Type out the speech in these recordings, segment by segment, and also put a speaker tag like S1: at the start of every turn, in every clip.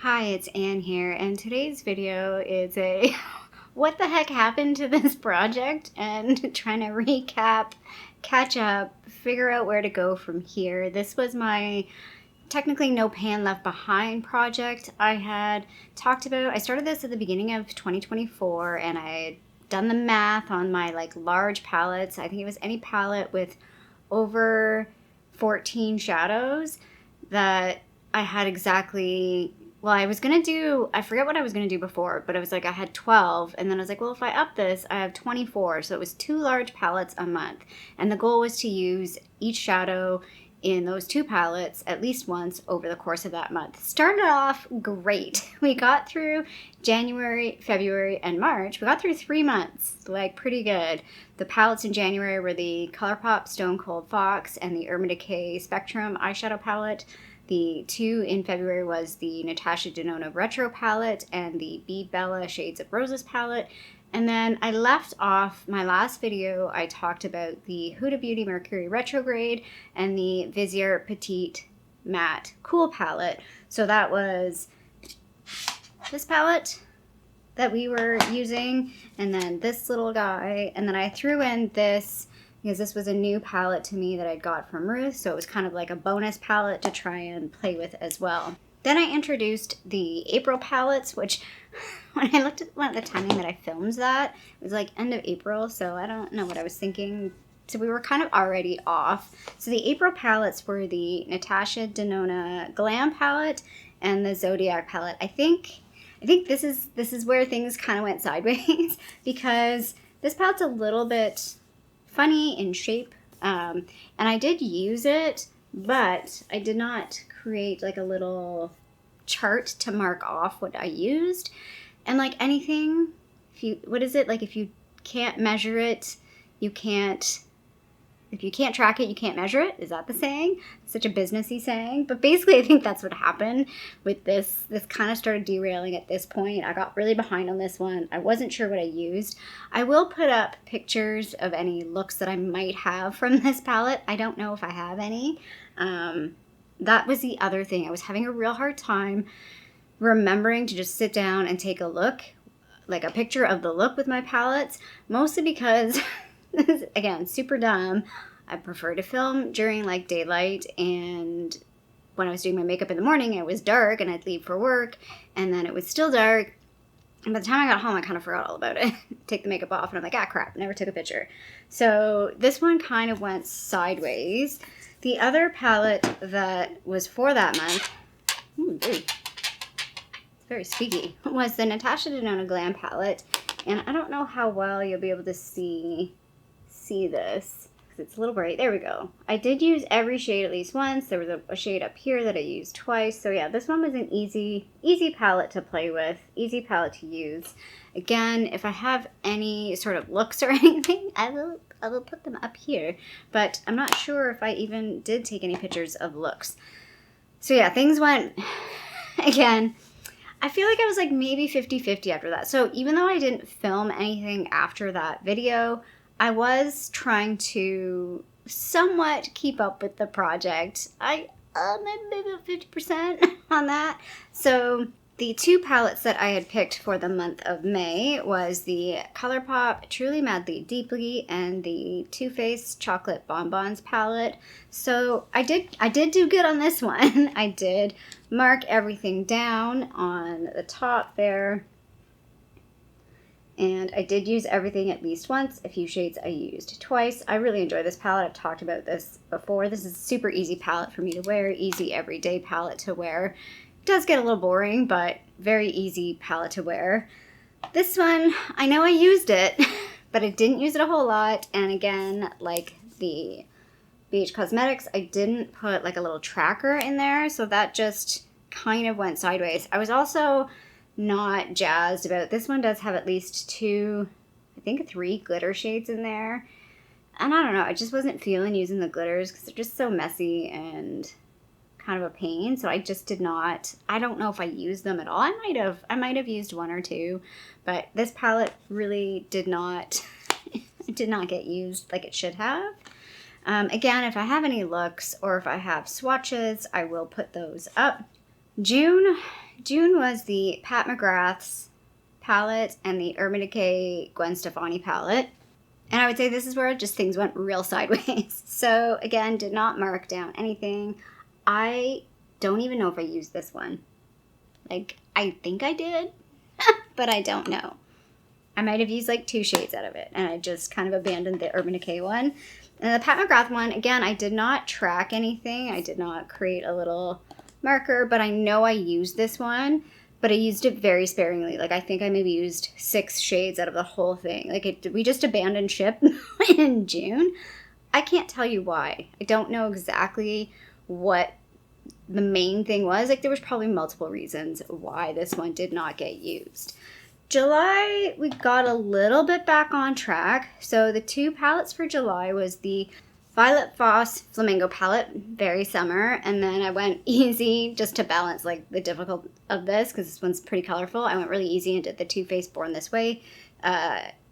S1: Hi, it's Anne here, and today's video is a what the heck happened to this project and trying to recap, catch up, figure out where to go from here. This was my technically no pan left behind project. I had talked about, I started this at the beginning of 2024 and I had done the math on my large palettes. I think it was any palette with over 14 shadows that I had exactly. Well, I was going to do, I forget what I was going to do before, but I was like, I had 12. And then I was like, well, if I up this, I have 24. So it was 2 large palettes a month. And the goal was to use each shadow in those 2 palettes at least once over the course of that month. Started off great. We got through January, February, and March. We got through 3 months, pretty good. The palettes in January were the Colourpop Stone Cold Fox and the Decay Spectrum eyeshadow palette. The 2 in February was the Anastasia Denona Retro palette and the Be Bella Shades of Roses palette. And then I left off my last video, I talked about the Huda Beauty Mercury Retrograde and the Vizier Petite Matte Cool palette. So that was this palette that we were using, and then this little guy, and then I threw in this because this was a new palette to me that I got from Ruth, so it was kind of like a bonus palette to try and play with as well. Then I introduced the April palettes, which when I looked at the timing that I filmed that, it was like end of April, so I don't know what I was thinking. So we were kind of already off. So the April palettes were the Anastasia Denona Glam palette and the Zodiac palette. I think this is where things kind of went sideways because this palette's a little bit funny in shape, and I did use it, but I did not create a little chart to mark off what I used. And like anything, if you can't measure it, you can't. If you can't track it, you can't measure it. Is that the saying? Such a businessy saying. But basically, I think that's what happened with this. This kind of started derailing at this point. I got really behind on this one. I wasn't sure what I used. I will put up pictures of any looks that I might have from this palette. I don't know if I have any. That was the other thing. I was having a real hard time remembering to just sit down and take a look, like a picture of the look with my palettes, mostly because... Again, super dumb. I prefer to film during daylight, and when I was doing my makeup in the morning, it was dark and I'd leave for work and then it was still dark. And by the time I got home, I kind of forgot all about it. Take the makeup off and I'm like, ah, crap, never took a picture. So this one kind of went sideways. The other palette that was for that month, very squeaky, was the Anastasia Denona Glam palette. And I don't know how well you'll be able to see this because it's a little bright. There we go. I did use every shade at least once. There was a shade up here that I used twice. So yeah, this one was an easy palette to play with, easy palette to use. Again, if I have any sort of looks or anything, I will put them up here, but I'm not sure if I even did take any pictures of looks. So yeah, things went, again, I feel like I was maybe 50-50 after that. So even though I didn't film anything after that video, I was trying to somewhat keep up with the project. Maybe about 50% on that. So the 2 palettes that I had picked for the month of May was the Colourpop Truly Madly Deeply and the Too Faced Chocolate Bonbons palette. So I did do good on this one. I did mark everything down on the top there. And I did use everything at least once. A few shades I used twice. I really enjoy this palette. I've talked about this before. This is a super easy palette for me to wear. Easy everyday palette to wear. It does get a little boring, but very easy palette to wear. This one, I know I used it, but I didn't use it a whole lot. And again, like the BH Cosmetics, I didn't put a little tracker in there. So that just kind of went sideways. I was also not jazzed about this one. Does have at least 2, I think 3 glitter shades in there, and I don't know, I just wasn't feeling using the glitters because they're just so messy and kind of a pain. So I just did not. I don't know if I used them at all. I might have used 1 or 2, but this palette really did not get used like it should have. Again, if I have any looks or if I have swatches, I will put those up. June June was the Pat McGrath's palette and the Urban Decay Gwen Stefani palette. And I would say this is where just things went real sideways. So again, did not mark down anything. I don't even know if I used this one. Like, I think I did, but I don't know. I might have used like 2 shades out of it, and I just kind of abandoned the Urban Decay one. And the Pat McGrath one, again, I did not track anything. I did not create a little marker, but I know I used this one, but I used it very sparingly. Like, I think I maybe used 6 shades out of the whole thing. Like, we just abandoned ship in June. I can't tell you why. I don't know exactly what the main thing was. Like, there was probably multiple reasons why this one did not get used. July, we got a little bit back on track. So the 2 palettes for July was the Violet Voss Flamingo palette, very summer, and then I went easy just to balance like the difficult of this because this one's pretty colorful. I went really easy and did the Too Faced Born This Way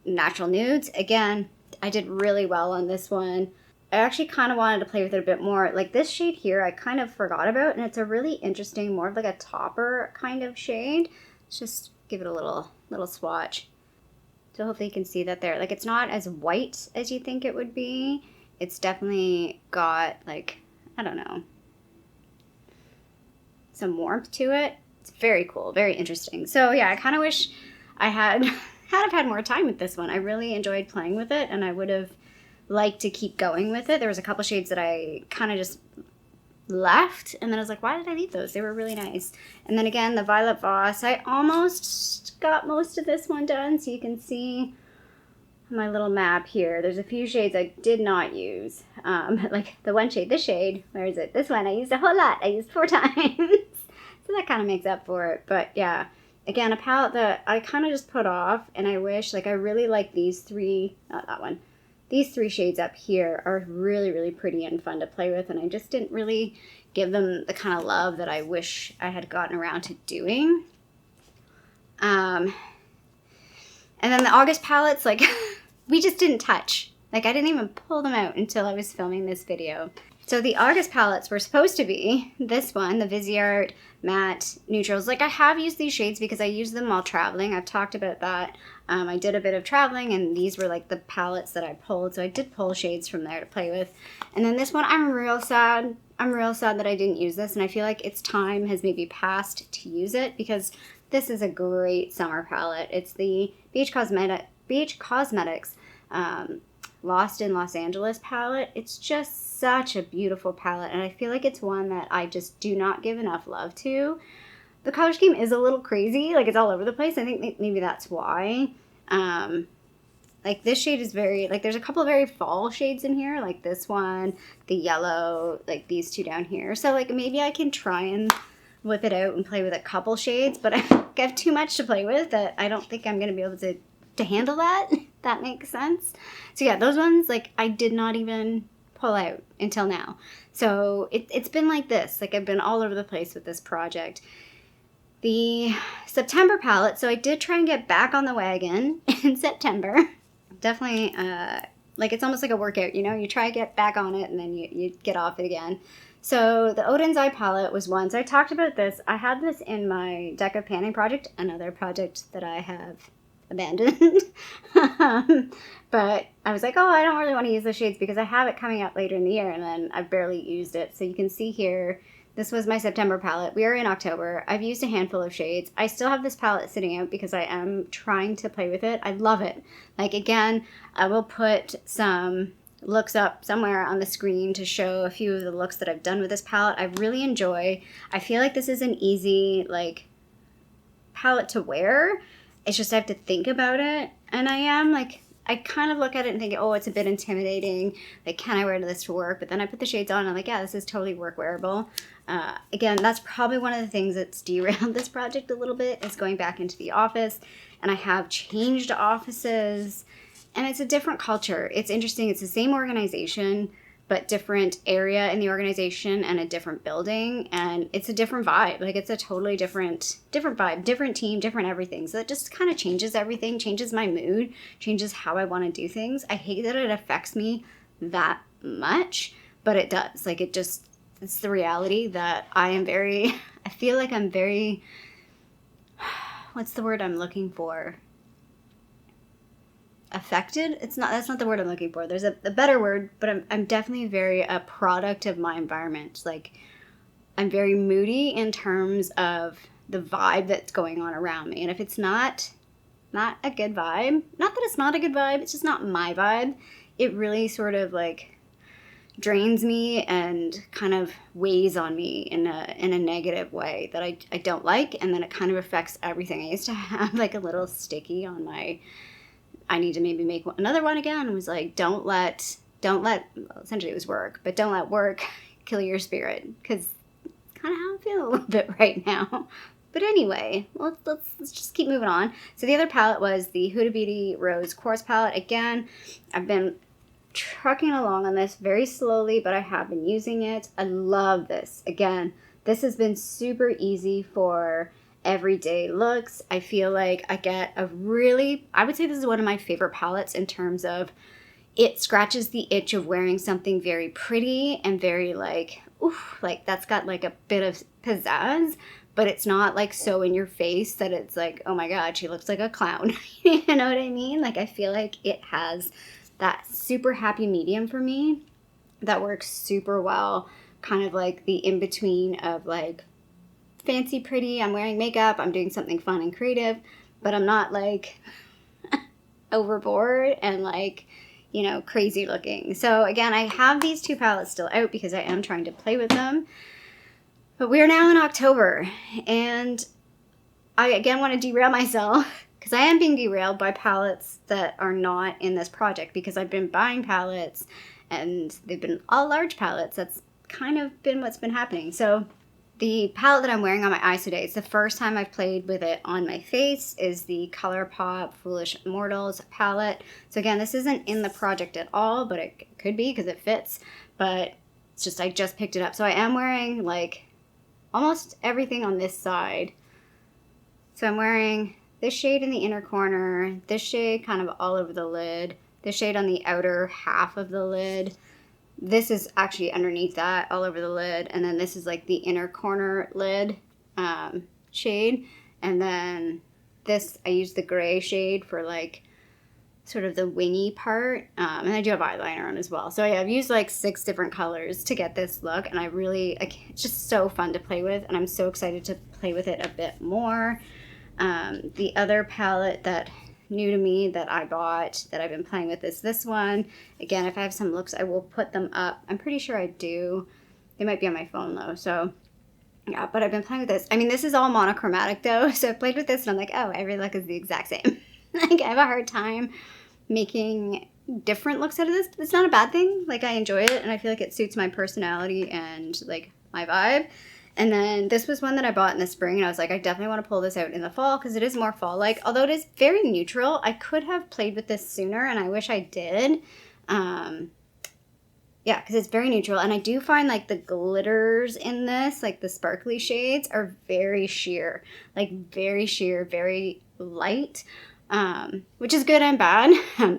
S1: Natural Nudes. Again, I did really well on this one. I actually kind of wanted to play with it a bit more. Like this shade here, I kind of forgot about, and it's a really interesting, more of like a topper kind of shade. Let's just give it a little swatch. So hopefully you can see that there. Like, it's not as white as you think it would be. It's definitely got, like, I don't know, some warmth to it. It's very cool, very interesting. So yeah, I kind of wish I had had more time with this one. I really enjoyed playing with it, and I would have liked to keep going with it. There was a couple shades that I kind of just left, and then I was like, why did I leave those? They were really nice. And then again, the Violet Voss, I almost got most of this one done, so you can see my little map here. There's a few shades I did not use. Like the one shade, this shade, where is it? This one, I used a whole lot. I used 4 times. So that kind of makes up for it. But yeah, again, a palette that I kind of just put off, and I wish, like, I really like these 3, not that one. These 3 shades up here are really, really pretty and fun to play with, and I just didn't really give them the kind of love that I wish I had gotten around to doing. And then the August palettes, like, we just didn't touch. Like, I didn't even pull them out until I was filming this video. So the August palettes were supposed to be this one, the Viseart Matte Neutrals. Like, I have used these shades because I use them while traveling. I've talked about that. I did a bit of traveling, and these were like the palettes that I pulled. So I did pull shades from there to play with. And then this one, I'm real sad. I'm real sad that I didn't use this, and I feel like its time has maybe passed to use it because this is a great summer palette. It's the Beach Cosmetics Lost in Los Angeles palette. It's just such a beautiful palette, and I feel like it's one that I just do not give enough love to. The color scheme is a little crazy, like it's all over the place. I think maybe that's why. Like this shade is very, like there's a couple of very fall shades in here, like this one, the yellow, like these 2 down here. So like maybe I can try and whip it out and play with a couple shades, but I have too much to play with that I don't think I'm going to be able to handle that, if that makes sense. So yeah, those ones, like I did not even pull out until now. So it's been like this, like I've been all over the place with this project. The September palette, so I did try and get back on the wagon in September. Definitely, like it's almost like a workout, you know? You try to get back on it and then you get off it again. So the Odin's Eye palette was one. So I talked about this. I had this in my Deck of Panning project, another project that I have abandoned. But I was like, oh, I don't really want to use those shades because I have it coming out later in the year, and then I've barely used it. So you can see here, this was my September palette. We are in October. I've used a handful of shades. I still have this palette sitting out because I am trying to play with it. I love it. Like, again, I will put some looks up somewhere on the screen to show a few of the looks that I've done with this palette. I really enjoy. I feel like this is an easy, like, palette to wear. It's just I have to think about it. And I kind of look at it and think, oh, it's a bit intimidating. Like, can I wear this to work? But then I put the shades on and I'm like, yeah, this is totally work wearable. Again, that's probably one of the things that's derailed this project a little bit, is going back into the office. And I have changed offices, and it's a different culture. It's interesting. It's the same organization, but different area in the organization and a different building. And it's a different vibe. Like, it's a totally different vibe, different team, different everything. So it just kind of changes everything, changes my mood, changes how I want to do things. I hate that it affects me that much, but it does. Like, it's the reality that I feel like I'm very what's the word I'm looking for? Affected? That's not the word I'm looking for. There's a better word, but I'm definitely very a product of my environment. Like, I'm very moody in terms of the vibe that's going on around me. And if it's not a good vibe, not that it's not a good vibe, it's just not my vibe, it really sort of like drains me and kind of weighs on me in a negative way that I don't like, and then it kind of affects everything. I used to have like a little sticky on my, I need to maybe make another one again. It was like, don't let, well, essentially it was work, but don't let work kill your spirit, because it's kind of how I feel a little bit right now. But anyway, let's just keep moving on. So the other palette was the Huda Beauty Rose Quartz palette. Again, I've been trucking along on this very slowly, but I have been using it. I love this. Again, this has been super easy for everyday looks. I feel like I get a really, I would say this is one of my favorite palettes in terms of it scratches the itch of wearing something very pretty and very like, oof, like that's got like a bit of pizzazz, but it's not like so in your face that it's like, oh my God, she looks like a clown. You know what I mean? Like, I feel like it has that super happy medium for me that works super well. Kind of like the in-between of like fancy pretty, I'm wearing makeup, I'm doing something fun and creative, but I'm not like overboard and like, you know, crazy looking. So again, I have these two palettes still out because I am trying to play with them. But we are now in October, and I again want to derail myself because I am being derailed by palettes that are not in this project, because I've been buying palettes and they've been all large palettes. That's kind of been what's been happening. So the palette that I'm wearing on my eyes today, it's the first time I've played with it on my face, is the Colourpop Foolish Mortals palette. So again, this isn't in the project at all, but it could be because it fits. But it's just, I just picked it up. So I am wearing like almost everything on this side. So I'm wearing this shade in the inner corner, this shade kind of all over the lid, this shade on the outer half of the lid. This is actually underneath that, all over the lid. And then this is like the inner corner lid shade. And then this, I use the gray shade for like sort of the wingy part. And I do have eyeliner on as well. So yeah, I've used like 6 different colors to get this look. And I really, it's just so fun to play with. And I'm so excited to play with it a bit more. The other palette that new to me that I bought that I've been playing with is this one. Again, if I have some looks, I will put them up. I'm pretty sure I do. They might be on my phone though. So yeah, but I've been playing with this. I mean, this is all monochromatic though. So I played with this and I'm like, oh, every look is the exact same. Like, I have a hard time making different looks out of this. It's not a bad thing. Like, I enjoy it and I feel like it suits my personality and like my vibe. And then this was one that I bought in the spring, and I was like, I definitely want to pull this out in the fall because it is more fall-like. Although it is very neutral, I could have played with this sooner, and I wish I did. Yeah, because it's very neutral. And I do find like the glitters in this, like the sparkly shades, are very sheer. Like very sheer, very light, which is good and bad.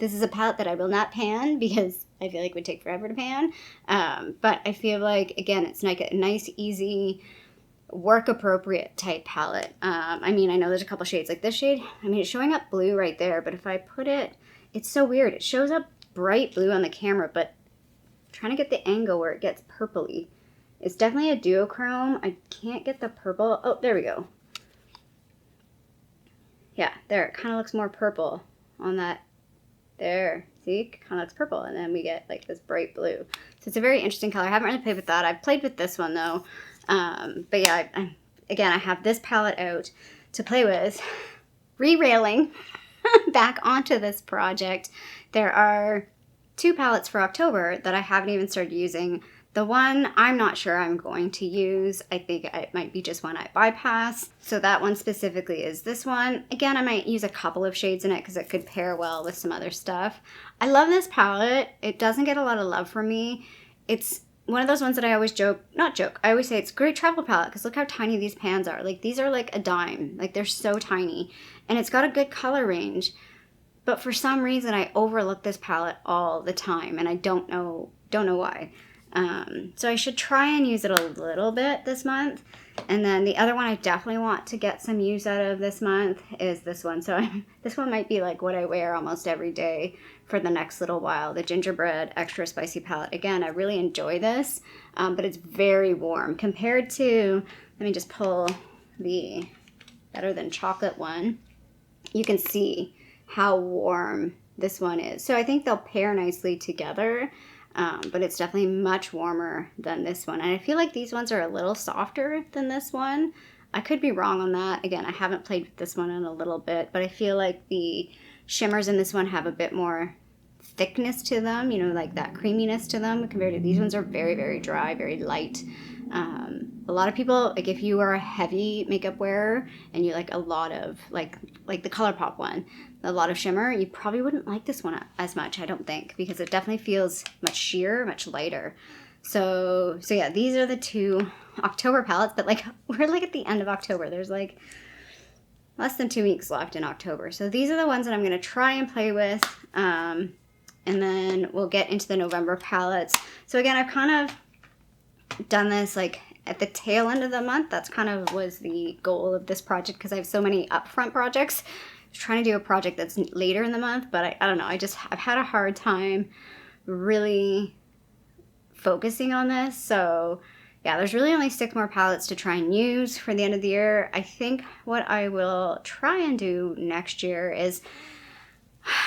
S1: This is a palette that I will not pan because I feel like it would take forever to pan. But I feel like, again, it's like a nice, easy, work-appropriate type palette. I mean, I know there's a couple shades. Like this shade, I mean, it's showing up blue right there. But if I put it, it's so weird. It shows up bright blue on the camera, but I'm trying to get the angle where it gets purpley. It's definitely a duochrome. I can't get the purple. Oh, there we go. Yeah, there. It kind of looks more purple on that. There, see, it kind of looks purple, and then we get like this bright blue. So it's a very interesting color. I haven't really played with that. I've played with this one though. But yeah, again, I have this palette out to play with. Re-railing back onto this project. There are 2 palettes for October that I haven't even started using. The one I'm not sure I'm going to use. I think it might be just one I bypass. So that one specifically is this one. Again, I might use a couple of shades in it because it could pair well with some other stuff. I love this palette. It doesn't get a lot of love from me. It's one of those ones that I always I always say it's a great travel palette because look how tiny these pans are. Like, these are like a dime. Like, they're so tiny. And it's got a good color range. But for some reason, I overlook this palette all the time. And I don't know why. So I should try and use it a little bit this month. And then the other one I definitely want to get some use out of this month is this one. So this one might be like what I wear almost every day for the next little while. The Gingerbread Extra Spicy Palette. Again, I really enjoy this, but it's very warm compared to, let me just pull the Better Than Chocolate one. You can see how warm this one is. So I think they'll pair nicely together. But it's definitely much warmer than this one. And I feel like these ones are a little softer than this one. I could be wrong on that. Again, I haven't played with this one in a little bit, but I feel like the shimmers in this one have a bit more thickness to them, you know, like that creaminess to them compared to these ones are very, very dry, very light. A lot of people, like if you are a heavy makeup wearer and you like a lot of, like the Colourpop one, a lot of shimmer, you probably wouldn't like this one as much, I don't think, because it definitely feels much sheer, much lighter. So yeah, these are the two October palettes, but like we're like at the end of October. There's like less than 2 weeks left in October. So these are the ones that I'm going to try and play with. And then we'll get into the November palettes. So again, I've kind of done this like at the tail end of the month. That's kind of was the goal of this project because I have so many upfront projects. I was trying to do a project that's later in the month, but I don't know. I've had a hard time really focusing on this. So yeah, there's really only 6 more palettes to try and use for the end of the year. I think what I will try and do next year is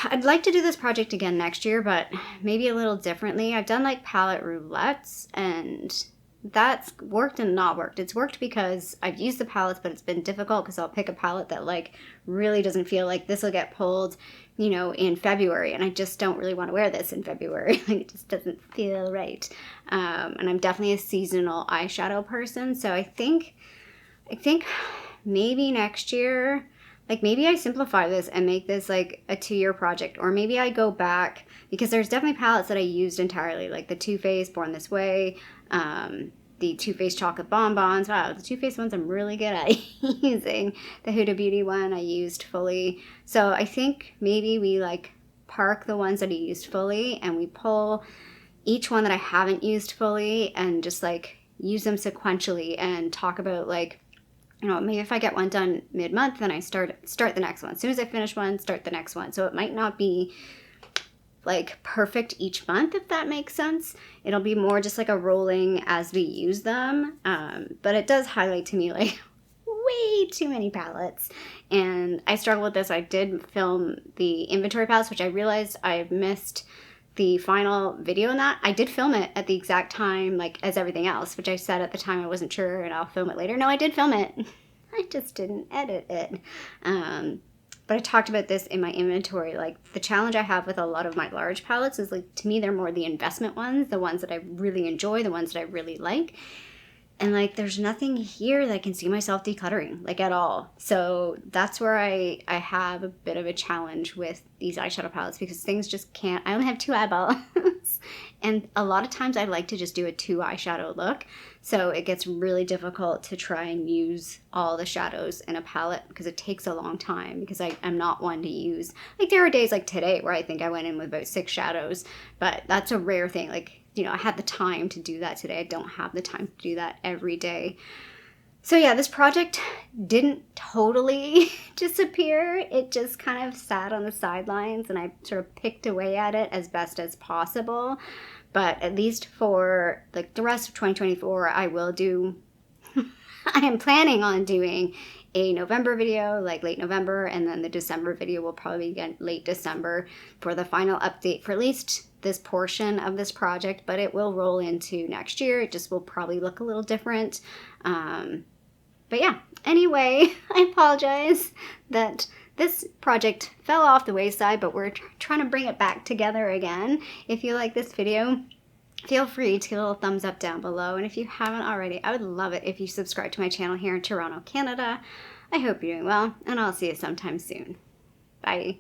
S1: I'd like to do this project again next year, but maybe a little differently. I've done like palette roulettes and that's worked and not worked. It's worked because I've used the palettes, but it's been difficult because I'll pick a palette that like really doesn't feel like this will get pulled, you know, in February. And I just don't really want to wear this in February. Like it just doesn't feel right. And I'm definitely a seasonal eyeshadow person. So I think maybe next year, like maybe I simplify this and make this like a 2-year project, or maybe I go back because there's definitely palettes that I used entirely, like the Too Faced Born This Way, the Too Faced Chocolate Bonbons. Wow, the Too Faced ones I'm really good at using. The Huda Beauty one I used fully. So I think maybe we like park the ones that I used fully and we pull each one that I haven't used fully and just like use them sequentially and talk about like, you know, maybe if I get one done mid-month, then I start the next one. As soon as I finish one, start the next one. So it might not be like perfect each month, if that makes sense. It'll be more just like a rolling as we use them. But it does highlight to me like way too many palettes. And I struggle with this. I did film the inventory palettes, which I realized I've missed the final video on that. I did film it at the exact time like as everything else, which I said at the time I wasn't sure and I'll film it later. No, I did film it. I just didn't edit it. But I talked about this in my inventory. Like the challenge I have with a lot of my large palettes is like, to me, they're more the investment ones, the ones that I really enjoy, the ones that I really like. And like, there's nothing here that I can see myself decluttering, like at all. So that's where I have a bit of a challenge with these eyeshadow palettes because things just can't, I only have 2 eyeballs. And a lot of times I like to just do a 2 eyeshadow look. So it gets really difficult to try and use all the shadows in a palette because it takes a long time because I'm not one to use, like there are days like today where I think I went in with about 6 shadows, but that's a rare thing. Like, you know, I had the time to do that today. I don't have the time to do that every day. So yeah, this project didn't totally disappear. It just kind of sat on the sidelines and I sort of picked away at it as best as possible. But at least for like the rest of 2024, I will do, I am planning on doing a November video, like late November, and then the December video will probably be late December for the final update for at least this portion of this project, but it will roll into next year. It just will probably look a little different. But yeah, anyway, I apologize that this project fell off the wayside, but we're trying to bring it back together again. If you like this video, feel free to give a little thumbs up down below. And if you haven't already, I would love it if you subscribe to my channel here in Toronto, Canada. I hope you're doing well, and I'll see you sometime soon. Bye.